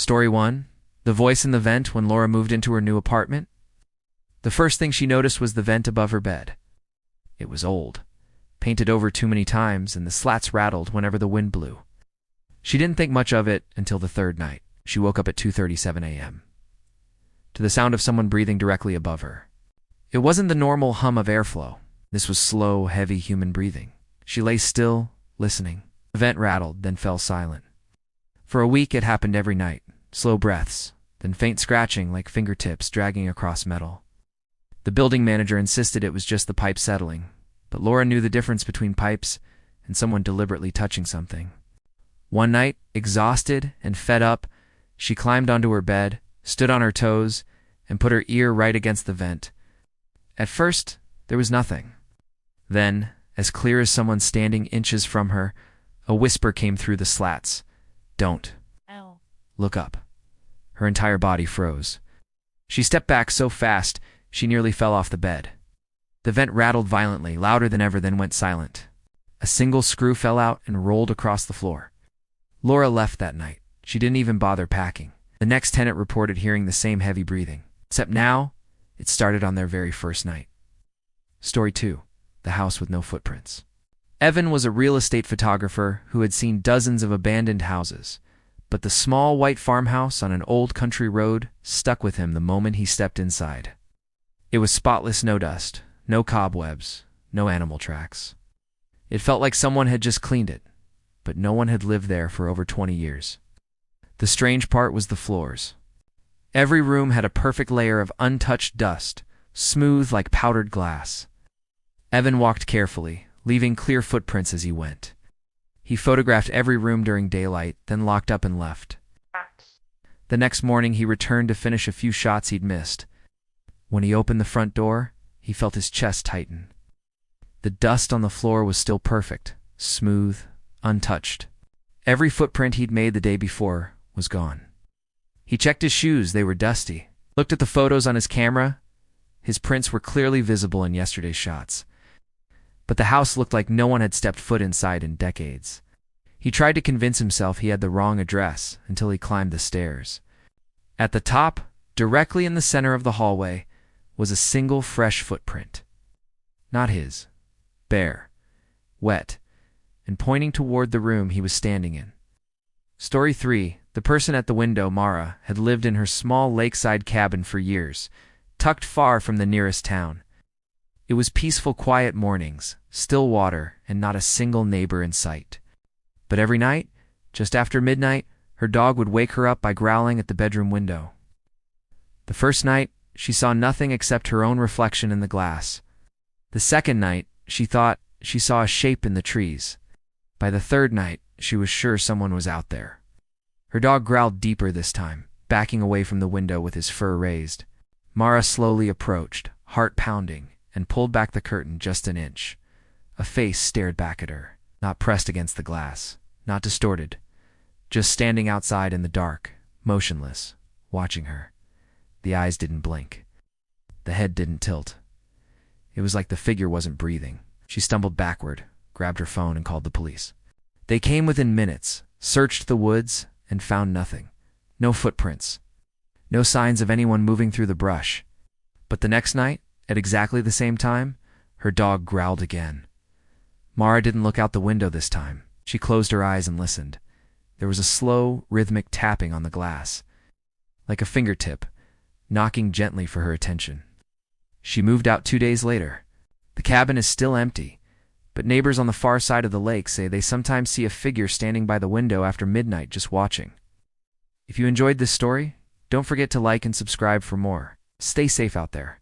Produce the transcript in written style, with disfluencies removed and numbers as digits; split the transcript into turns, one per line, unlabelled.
Story 1. The voice in the vent when Laura moved into her new apartment. The first thing she noticed was the vent above her bed. It was old, painted over too many times, and the slats rattled whenever the wind blew. She didn't think much of it until the third night. She woke up at 2:37 a.m. to the sound of someone breathing directly above her. It wasn't the normal hum of airflow. This was slow, heavy human breathing. She lay still, listening. The vent rattled, then fell silent. For a week it happened every night. Slow breaths, then faint scratching like fingertips dragging across metal. The building manager insisted it was just the pipe settling, but Laura knew the difference between pipes and someone deliberately touching something. One night, exhausted and fed up, she climbed onto her bed, stood on her toes, and put her ear right against the vent. At first, there was nothing. Then, as clear as someone standing inches from her, a whisper came through the slats. "Don't.
Ow.
Look up." Her entire body froze. She stepped back so fast, she nearly fell off the bed. The vent rattled violently, louder than ever, then went silent. A single screw fell out and rolled across the floor. Laura left that night. She didn't even bother packing. The next tenant reported hearing the same heavy breathing, except now, it started on their very first night. Story 2. The house with no footprints. Evan was a real estate photographer who had seen dozens of abandoned houses, but the small white farmhouse on an old country road stuck with him the moment he stepped inside. It was spotless, no dust, no cobwebs, no animal tracks. It felt like someone had just cleaned it, but no one had lived there for over 20 years. The strange part was the floors. Every room had a perfect layer of untouched dust, smooth like powdered glass. Evan walked carefully, leaving clear footprints as he went. He photographed every room during daylight, then locked up and left. The next morning he returned to finish a few shots he'd missed. When he opened the front door, he felt his chest tighten. The dust on the floor was still perfect, smooth, untouched. Every footprint he'd made the day before was gone. He checked his shoes, they were dusty. Looked at the photos on his camera. His prints were clearly visible in yesterday's shots. But the house looked like no one had stepped foot inside in decades. He tried to convince himself he had the wrong address until he climbed the stairs. At the top, directly in the center of the hallway, was a single fresh footprint. Not his. Bare, wet, and pointing toward the room he was standing in. Story 3. The person at the window, Mara, had lived in her small lakeside cabin for years, tucked far from the nearest town. It was peaceful, quiet mornings, still water, and not a single neighbor in sight. But every night, just after midnight, her dog would wake her up by growling at the bedroom window. The first night, she saw nothing except her own reflection in the glass. The second night, she thought she saw a shape in the trees. By the third night, she was sure someone was out there. Her dog growled deeper this time, backing away from the window with his fur raised. Mara slowly approached, heart pounding, and pulled back the curtain just an inch. A face stared back at her, not pressed against the glass, not distorted, just standing outside in the dark, motionless, watching her. The eyes didn't blink. The head didn't tilt. It was like the figure wasn't breathing. She stumbled backward, grabbed her phone, and called the police. They came within minutes, searched the woods, and found nothing. No footprints. No signs of anyone moving through the brush. But the next night, at exactly the same time, her dog growled again. Mara didn't look out the window this time. She closed her eyes and listened. There was a slow, rhythmic tapping on the glass, like a fingertip, knocking gently for her attention. She moved out 2 days later. The cabin is still empty, but neighbors on the far side of the lake say they sometimes see a figure standing by the window after midnight just watching. If you enjoyed this story, don't forget to like and subscribe for more. Stay safe out there.